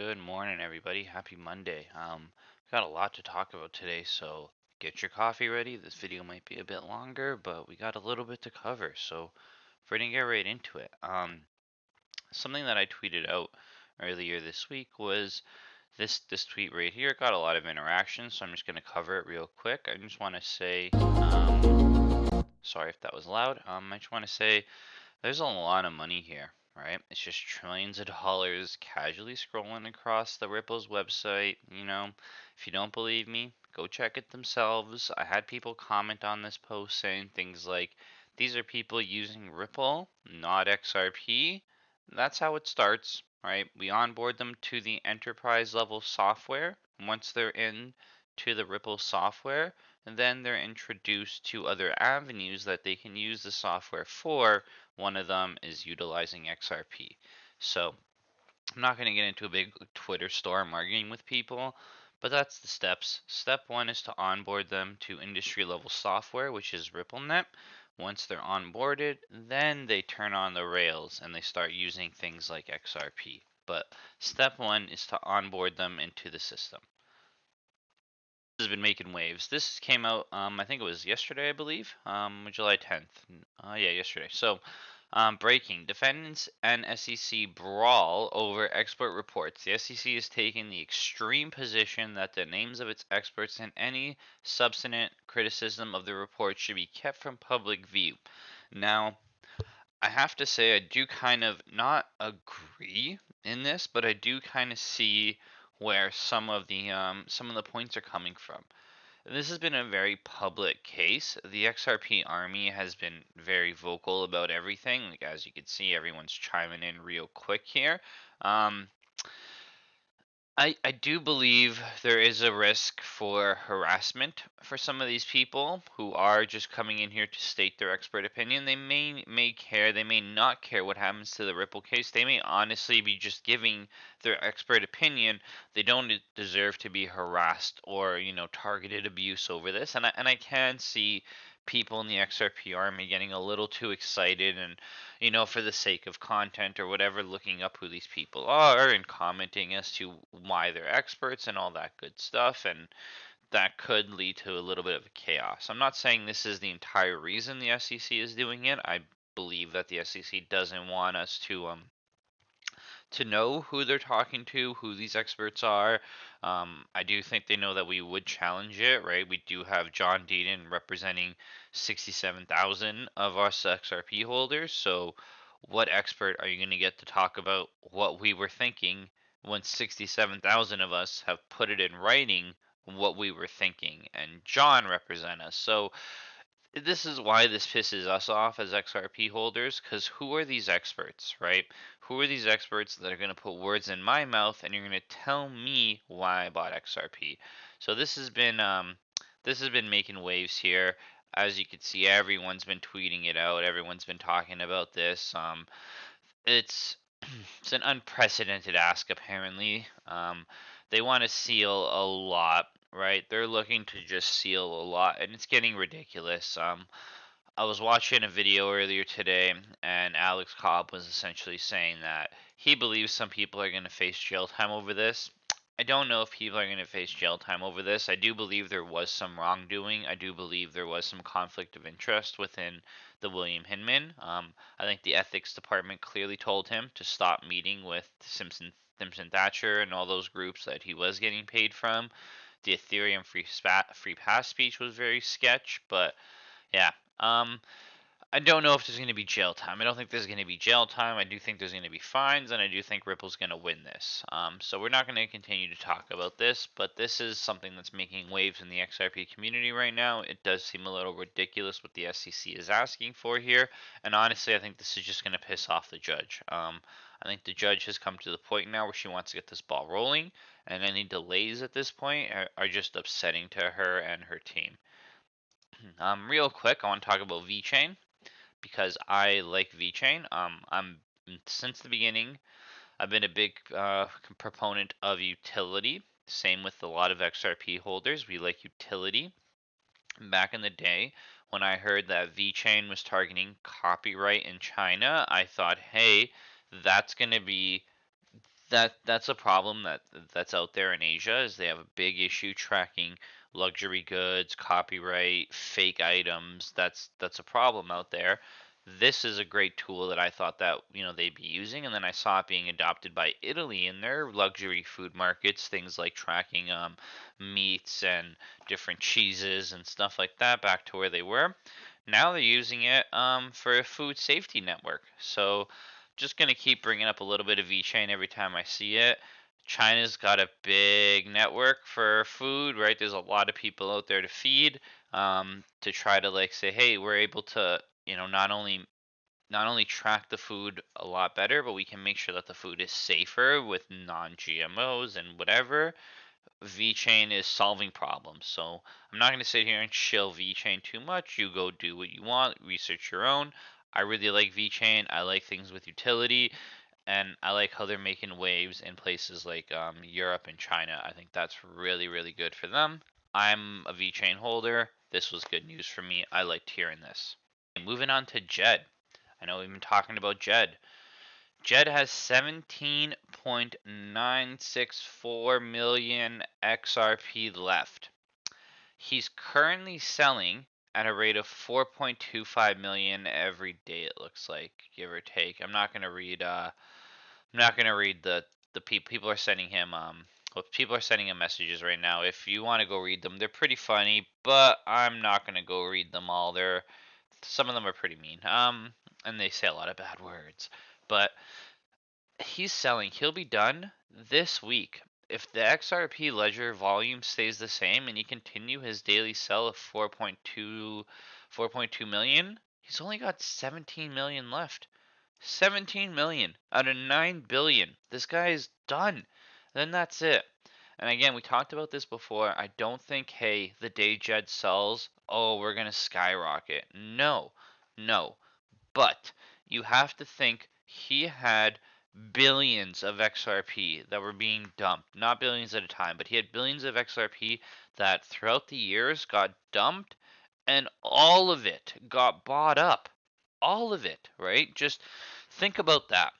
Good morning, everybody. Happy Monday. Got a lot to talk about today, so get your coffee ready. This video might be a bit longer, but we got a little bit to cover, so we're gonna get right into it. Something that I tweeted out earlier this week was this tweet right here. Got a lot of interaction, so I'm just gonna cover it real quick. I just want to say, sorry if that was loud. I just want to say there's a lot of money here, right? It's just trillions of dollars casually scrolling across the Ripple's website. If you don't believe me, go check it themselves. I had people comment on this post saying things like, these are people using Ripple, not XRP. That's how it starts, right? We onboard them to the enterprise level software. Once they're in to the Ripple software, and then they're introduced to other avenues that they can use the software for. One of them is utilizing XRP. So I'm not going to get into a big Twitter storm arguing with people, but that's the steps. Step one is to onboard them to industry level software, which is RippleNet. Once they're onboarded, then they turn on the rails and they start using things like XRP. But step one is to onboard them into the system. Has been making waves. This came out, I think it was yesterday, I believe, July 10th. Yeah, yesterday. So, breaking. Defendants and SEC brawl over expert reports. The SEC is taking the extreme position that the names of its experts and any substantive criticism of the report should be kept from public view. Now, I have to say, I do kind of not agree in this, but I do kind of see where some of the points are coming from. This has been a very public case. The XRP army has been very vocal about everything. Like, as you can see, everyone's chiming in real quick here. I do believe there is a risk for harassment for some of these people who are just coming in here to state their expert opinion. They may care, they may not care what happens to the Ripple case. They may honestly be just giving their expert opinion. They don't deserve to be harassed or, targeted abuse over this. And I can see people in the XRP army getting a little too excited and, for the sake of content or whatever, looking up who these people are and commenting as to why they're experts and all that good stuff. And that could lead to a little bit of chaos. I'm not saying this is the entire reason the SEC is doing it. I believe that the SEC doesn't want us to know who they're talking to, who these experts are. I do think they know that we would challenge it, right? We do have John Deaton representing 67,000 of us XRP holders. So, what expert are you going to get to talk about what we were thinking when 67,000 of us have put it in writing what we were thinking? And John represent us. So, this is why this pisses us off as XRP holders, because who are these experts, right? Who are these experts that are going to put words in my mouth and you're going to tell me why I bought XRP? So this has been making waves here. As you can see, everyone's been tweeting it out. Everyone's been talking about this. It's it's an unprecedented ask, apparently. They want to seal a lot, right? They're looking to just seal a lot, and it's getting ridiculous. I was watching a video earlier today, and Alex Cobb was essentially saying that he believes some people are going to face jail time over this. I don't know if people are going to face jail time over this. I do believe there was some wrongdoing. I do believe there was some conflict of interest within the William Hinman. I think the ethics department clearly told him to stop meeting with Simpson Thatcher and all those groups that he was getting paid from. The Ethereum free pass speech was very sketch, but yeah. I don't know if there's going to be jail time. I don't think there's going to be jail time. I do think there's going to be fines, and I do think Ripple's going to win this. So we're not going to continue to talk about this, but this is something that's making waves in the XRP community right now. It does seem a little ridiculous what the SEC is asking for here, and honestly, I think this is just going to piss off the judge. I think the judge has come to the point now where she wants to get this ball rolling, and any delays at this point are just upsetting to her and her team. Real quick, I want to talk about VeChain because I like VeChain. Since the beginning, I've been a big proponent of utility. Same with a lot of XRP holders. We like utility. Back in the day, when I heard that VeChain was targeting copyright in China, I thought, hey, that's going to be That's a problem that's out there in Asia is they have a big issue tracking luxury goods, copyright, fake items. That's a problem out there. This is a great tool that I thought that, they'd be using, and then I saw it being adopted by Italy in their luxury food markets, things like tracking meats and different cheeses and stuff like that back to where they were. Now they're using it for a food safety network. So just gonna keep bringing up a little bit of VeChain every time I see it. China's got a big network for food, right? There's a lot of people out there to feed, to try to like say, hey, we're able to, not only track the food a lot better, but we can make sure that the food is safer with non-GMOs and whatever. VeChain is solving problems. So I'm not going to sit here and shill VeChain too much. You go do what you want, research your own. I really like VeChain. I like things with utility, and I like how they're making waves in places like Europe and China. I think that's really, really good for them. I'm a VeChain holder. This was good news for me. I liked hearing this. Moving on to Jed. I know we've been talking about Jed. Jed has 17.964 million XRP left. He's currently selling at a rate of 4.25 million every day, it looks like, give or take. I'm not gonna read the people are sending him well, people are sending him messages right now. If you want to go read them, they're pretty funny, but I'm not gonna go read them all. Some of them are pretty mean. And they say a lot of bad words. But he'll be done this week. If the XRP ledger volume stays the same and he continue his daily sell of 4.2 million, he's only got 17 million left. 17 million out of 9 billion. This guy is done. Then that's it. And again, we talked about this before. I don't think, hey, the day Jed sells, oh, we're going to skyrocket. No, no. But you have to think he had billions of XRP that were being dumped. Not billions at a time, but he had billions of XRP that throughout the years got dumped, and all of it got bought up. All of it, right? Just think about that.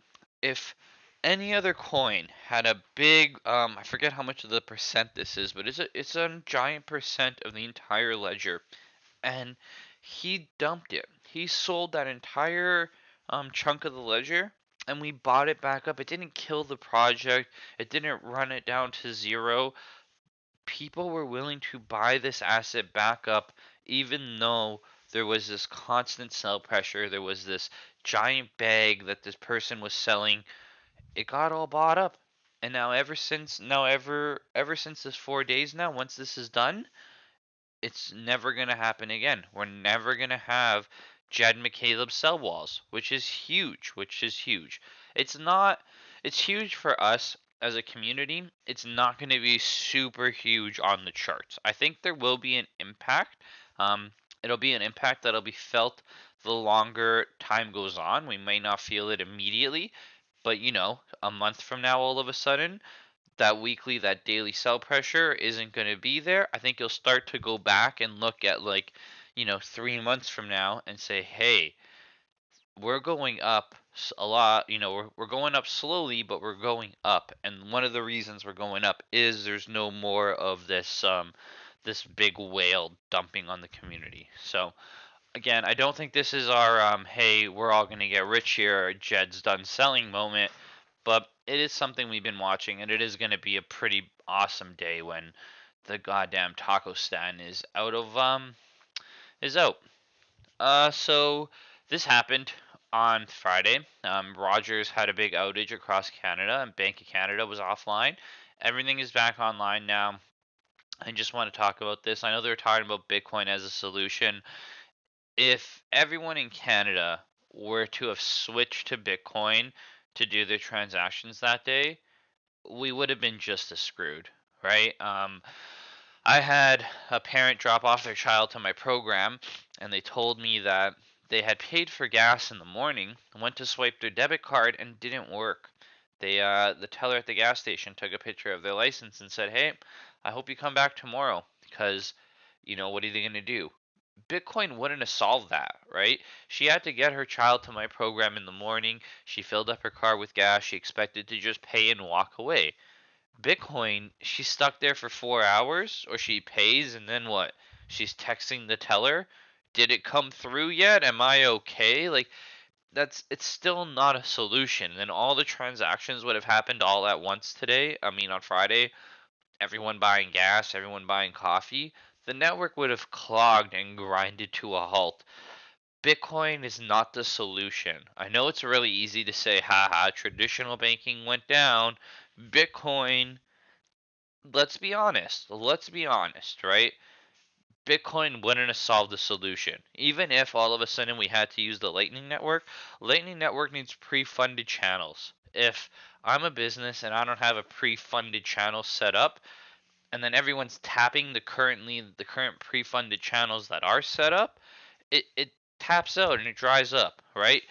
If any other coin had a big, I forget how much of the percent this is, but it's a giant percent of the entire ledger, and he dumped it. He sold that entire chunk of the ledger, and we bought it back up. It didn't kill the project. It didn't run it down to zero. People were willing to buy this asset back up, even though there was this constant sell pressure. There was this giant bag that this person was selling. It got all bought up, and now ever since this 4 days now, once this is done, it's never going to happen again. We're never going to have Jed McCaleb sell walls, which is huge, It's not, it's huge for us as a community. It's not going to be super huge on the charts. I think there will be an impact. It'll be an impact that'll be felt the longer time goes on. We may not feel it immediately, but a month from now, all of a sudden, that daily sell pressure isn't going to be there. I think you'll start to go back and look at, like, 3 months from now and say, hey, we're going up a lot. We're going up slowly, but we're going up. And one of the reasons we're going up is there's no more of this big whale dumping on the community. So again, I don't think this is our hey, we're all going to get rich here, Jed's done selling moment, but it is something we've been watching, and it is going to be a pretty awesome day when the goddamn taco stand is out. So this happened on Friday. Rogers had a big outage across Canada, and Bank of Canada was offline. Everything is back online now. I just want to talk about this. I know they're talking about Bitcoin as a solution. If everyone in Canada were to have switched to Bitcoin to do their transactions that day, we would have been just as screwed, right? I had a parent drop off their child to my program, and they told me that they had paid for gas in the morning, went to swipe their debit card, and didn't work. The teller at the gas station took a picture of their license and said, "Hey, I hope you come back tomorrow, because, what are they gonna do? Bitcoin wouldn't have solved that, right? She had to get her child to my program in the morning. She filled up her car with gas. She expected to just pay and walk away. Bitcoin, she's stuck there for 4 hours, or she pays and then what? She's texting the teller. Did it come through yet? Am I okay? Like, it's still not a solution. And all the transactions would have happened all at once today. I mean, on Friday, everyone buying gas, everyone buying coffee. The network would have clogged and grinded to a halt. Bitcoin is not the solution. I know it's really easy to say, haha, traditional banking went down. Bitcoin, let's be honest, right? Bitcoin wouldn't have solved the solution. Even if all of a sudden we had to use the Lightning Network needs pre-funded channels. If I'm a business and I don't have a pre-funded channel set up, and then everyone's tapping the current pre-funded channels that are set up, it taps out and it dries up, right?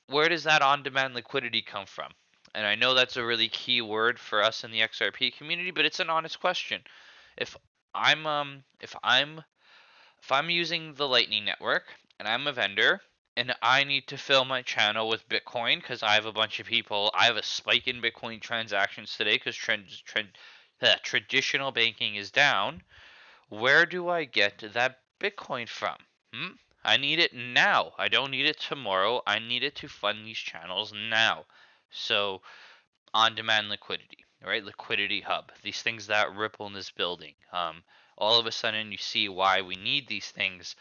Where does that on-demand liquidity come from? And I know that's a really key word for us in the XRP community, but it's an honest question. If I'm if I'm using the Lightning Network and I'm a vendor and I need to fill my channel with Bitcoin because I have a bunch of people, I have a spike in Bitcoin transactions today because traditional banking is down. Where do I get that Bitcoin from? Hmm? I need it now. I don't need it tomorrow. I need it to fund these channels now. So, on-demand liquidity, right? Liquidity hub. These things that Ripple is building. All of a sudden, you see why we need these things.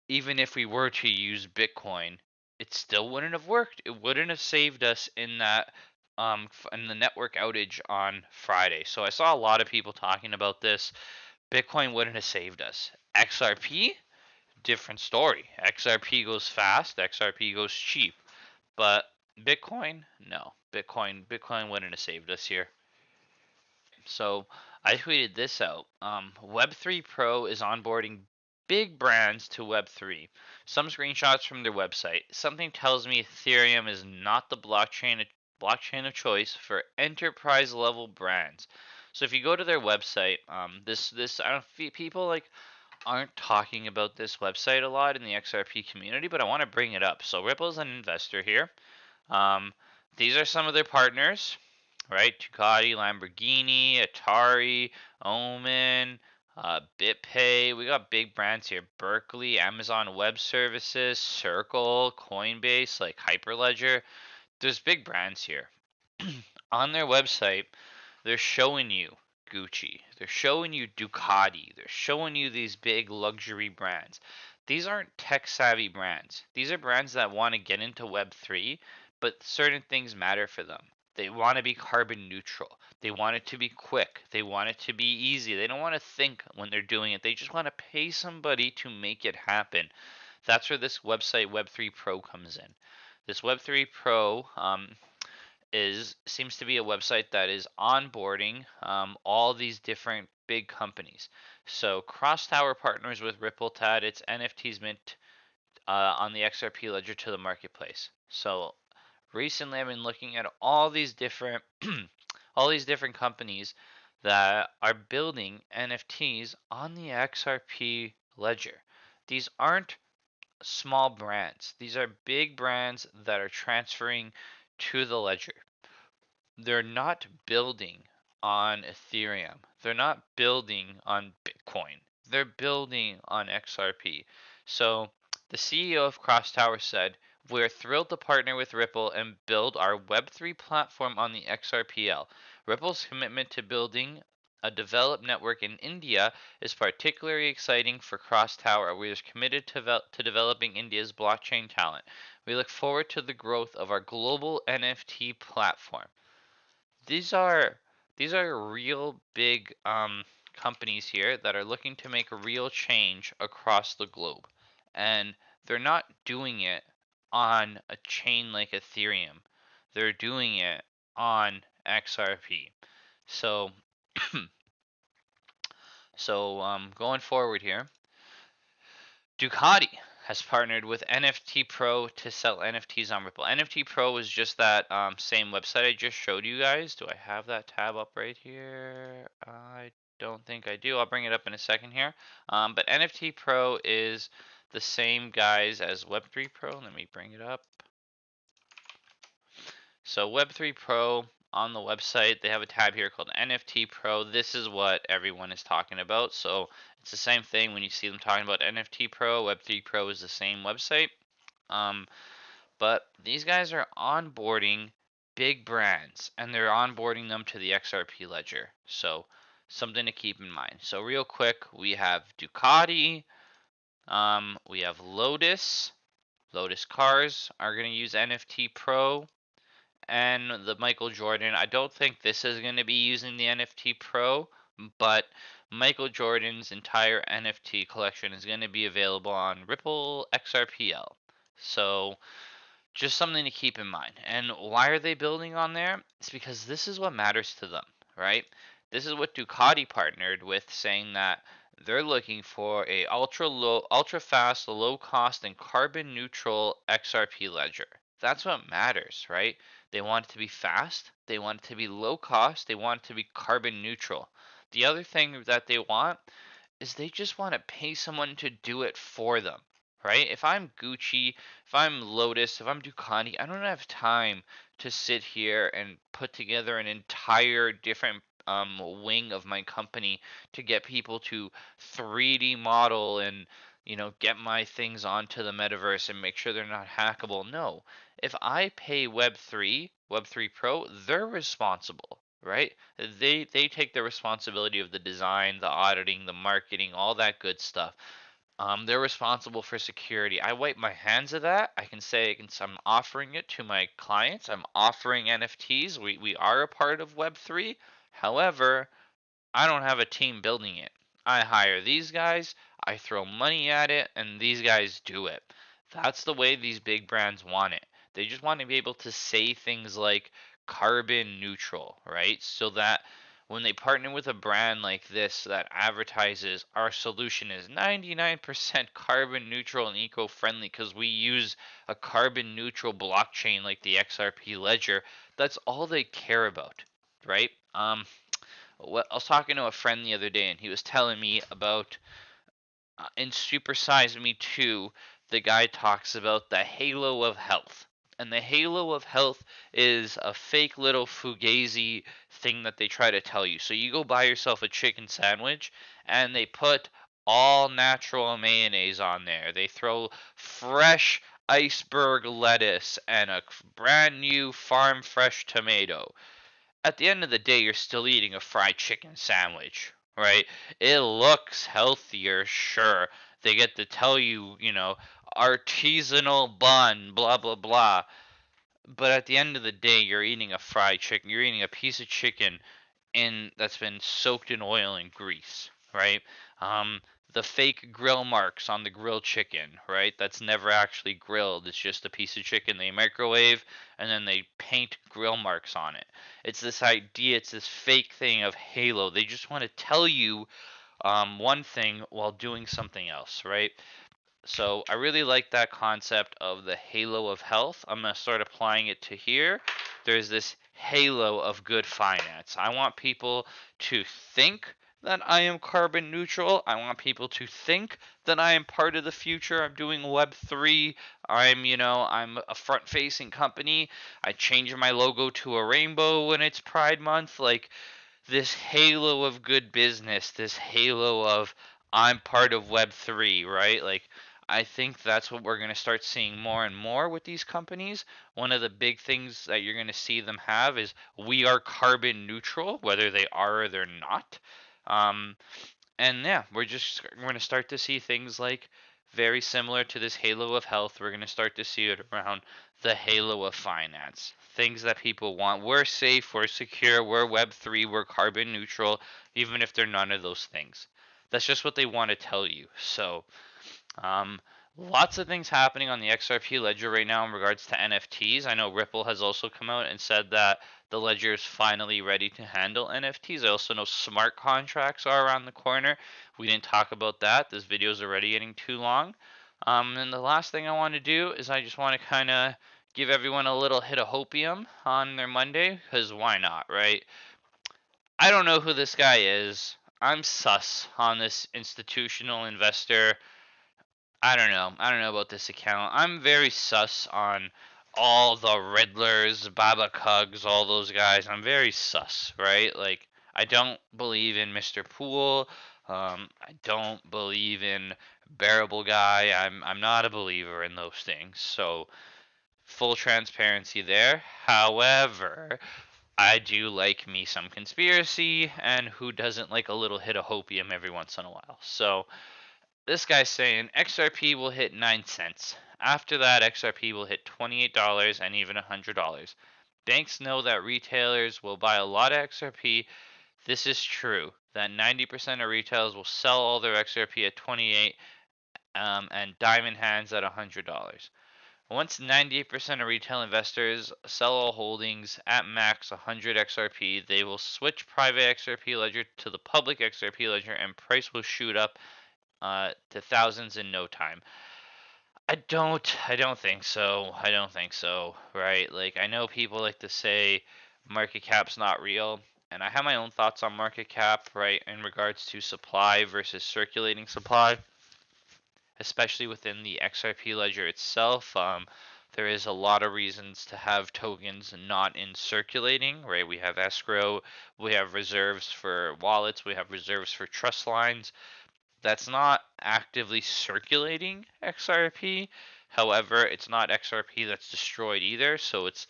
Even if we were to use Bitcoin, it still wouldn't have worked. It wouldn't have saved us in that in the network outage on Friday. So I saw a lot of people talking about this. Bitcoin wouldn't have saved us. XRP, different story. XRP goes fast, XRP goes cheap. But Bitcoin, no. Bitcoin wouldn't have saved us here. So I tweeted this out. Web3 Pro is onboarding big brands to Web3. Some screenshots from their website. Something tells me Ethereum is not the blockchain of choice for enterprise level brands. So if you go to their website, this I don't people like aren't talking about this website a lot in the XRP community, but I want to bring it up. So Ripple's an investor here. Um, these are some of their partners, right? Ducati, Lamborghini, Atari, Omen, BitPay. We got big brands here. Berkeley, Amazon Web Services, Circle, Coinbase, like Hyperledger. There's big brands here. On their website, they're showing you Gucci. They're showing you Ducati. They're showing you these big luxury brands. These aren't tech savvy brands. These are brands that want to get into Web3, but certain things matter for them. They want to be carbon neutral. They want it to be quick. They want it to be easy. They don't want to think when they're doing it. They just want to pay somebody to make it happen. That's where this website Web3 Pro comes in. This Web3 Pro is seems to be a website that is onboarding all these different big companies. So Crosstower partners with Ripple to add its NFTs mint on the XRP ledger to the marketplace. So recently, I've been looking at all these different all these different companies that are building NFTs on the XRP ledger. These aren't small brands. These are big brands that are transferring to the ledger. They're not building on Ethereum. They're not building on Bitcoin. They're building on XRP. So the CEO of Crosstower said, "We're thrilled to partner with Ripple and build our Web3 platform on the XRPL. Ripple's commitment to building a developed network in India is particularly exciting for Crosstower. We are committed to developing India's blockchain talent. We look forward to the growth of our global NFT platform." These are these are real big companies here that are looking to make a real change across the globe, and they're not doing it on a chain like Ethereum. They're doing it on XRP. So, going forward here, Ducati has partnered with NFT Pro to sell NFTs on Ripple. NFT Pro is just that same website I just showed you guys. Do I have that tab up right here? I don't think I do. I'll bring it up in a second here. But NFT Pro is the same guys as Web3 Pro. Let me bring it up. So Web3 Pro on the website, they have a tab here called NFT Pro. This is what everyone is talking about. So it's the same thing when you see them talking about NFT Pro. Web3 Pro is the same website. But these guys are onboarding big brands and they're onboarding them to the XRP ledger. So something to keep in mind. So real quick, we have Ducati, we have Lotus. Lotus cars are going to use NFT Pro. And the Michael Jordan, I don't think this is going to be using the NFT Pro, but Michael Jordan's entire NFT collection is going to be available on Ripple XRPL. So just something to keep in mind. And why are they building on there? It's because this is what matters to them, right? This is what Ducati partnered with, saying that they're looking for a ultra fast, low cost, and carbon neutral XRP ledger. That's what matters, right? They want it to be fast, they want it to be low cost, they want it to be carbon neutral. The other thing that they want is they just want to pay someone to do it for them, right? If I'm Gucci, if I'm Lotus, if I'm Ducati, I don't have time to sit here and put together an entire different wing of my company to get people to 3D model and get my things onto the metaverse and make sure they're not hackable. No, if I pay Web3 Pro, they're responsible, right? They take the responsibility of the design, the auditing, the marketing, all that good stuff. They're responsible for security. I wipe my hands of that. I can say I'm offering it to my clients. I'm offering NFTs. We are a part of Web3. However, I don't have a team building it. I hire these guys, I throw money at it, and these guys do it. That's the way these big brands want it. They just want to be able to say things like carbon neutral, right? So that when they partner with a brand like this that advertises our solution is 99% carbon neutral and eco-friendly because we use a carbon neutral blockchain like the XRP ledger, that's all they care about, right? I was talking to a friend the other day, and he was telling me about in Super Size Me 2, the guy talks about the halo of health. And the halo of health is a fake little fugazi thing that they try to tell you. So you go buy yourself a chicken sandwich, and they put all natural mayonnaise on there. They throw fresh iceberg lettuce and a brand new farm fresh tomato. At the end of the day, you're still eating a fried chicken sandwich, right? It looks healthier, sure. They get to tell you, artisanal bun, blah, blah, blah. But at the end of the day, you're eating a fried chicken. You're eating a piece of chicken that's been soaked in oil and grease, right? Um, the fake grill marks on the grilled chicken, right? That's never actually grilled. It's just a piece of chicken they microwave and then they paint grill marks on it. It's this idea, it's this fake thing of halo. They just want to tell you one thing while doing something else, right? So I really like that concept of the halo of health. I'm going to start applying it to here. There's this halo of good finance. I want people to think that I am carbon neutral. I want people to think that I am part of the future. I'm doing Web3. I'm a front-facing company. I change my logo to a rainbow when it's Pride Month. Like this halo of good business, this halo of I'm part of Web3, right? Like I think that's what we're going to start seeing more and more with these companies. One of the big things that you're going to see them have is we are carbon neutral, whether they are or they're not. Um, and yeah, we're going to start to see things like very similar to this halo of health. We're going to start to see it around the halo of finance. Things that people want. We're safe, we're secure, we're Web3, we're carbon neutral, even if they're none of those things. That's just what they want to tell you. So, um, lots of things happening on the XRP ledger right now in regards to NFTs. I know Ripple has also come out and said that the ledger is finally ready to handle NFTs. I also know smart contracts are around the corner. We didn't talk about that. This video is already getting too long. And the last thing I want to do is I just want to kind of give everyone a little hit of hopium on their Monday, because why not, right? I don't know who this guy is. I'm sus on this institutional investor. I don't know. I don't know about this account. I'm very sus on all the Riddlers, Baba Cugs, all those guys. I'm very sus, right? Like, I don't believe in Mr. Pool. I don't believe in Bearable Guy. I'm not a believer in those things. So, full transparency there. However, I do like me some conspiracy, and who doesn't like a little hit of hopium every once in a while? So, this guy's saying XRP will hit 9 cents. After that, XRP will hit $28 and even $100. Banks know that retailers will buy a lot of XRP. This is true, that 90% of retailers will sell all their XRP at 28 and diamond hands at $100. Once 98% of retail investors sell all holdings at max 100 XRP, they will switch private XRP ledger to the public XRP ledger and price will shoot up to thousands in no time. I don't think so. I don't think so, right? Like, I know people like to say market cap's not real, and I have my own thoughts on market cap, right, in regards to supply versus circulating supply, especially within the XRP ledger itself. There is a lot of reasons to have tokens not in circulating, right? We have escrow, we have reserves for wallets, we have reserves for trust lines. That's not actively circulating XRP. However, it's not XRP that's destroyed either, so it's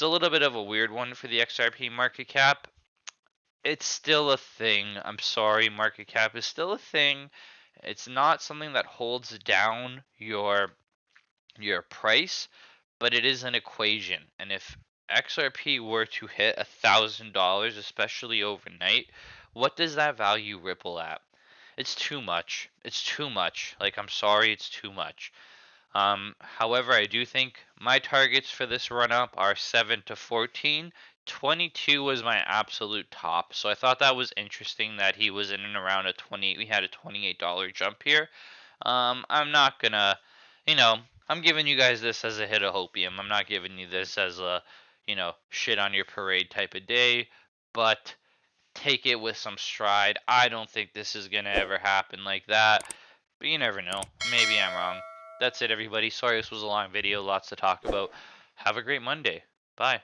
a little bit of a weird one for the XRP market cap. It's still a thing. I'm sorry, market cap is still a thing. It's not something that holds down your price, but it is an equation. And if XRP were to hit $1,000, especially overnight, what does that value ripple at? It's too much. It's too much. Like, I'm sorry, it's too much. However, I do think my targets for this run up are 7 to 14. 22 was my absolute top. So I thought that was interesting that he was in and around a 20. We had a $28 jump here. I'm not gonna, you know, I'm giving you guys this as a hit of hopium. I'm not giving you this as a, shit on your parade type of day. But take it with some stride. I don't think this is gonna ever happen like that, but you never know. Maybe I'm wrong. That's it, everybody. Sorry this was a long video, lots to talk about. Have a great Monday. Bye.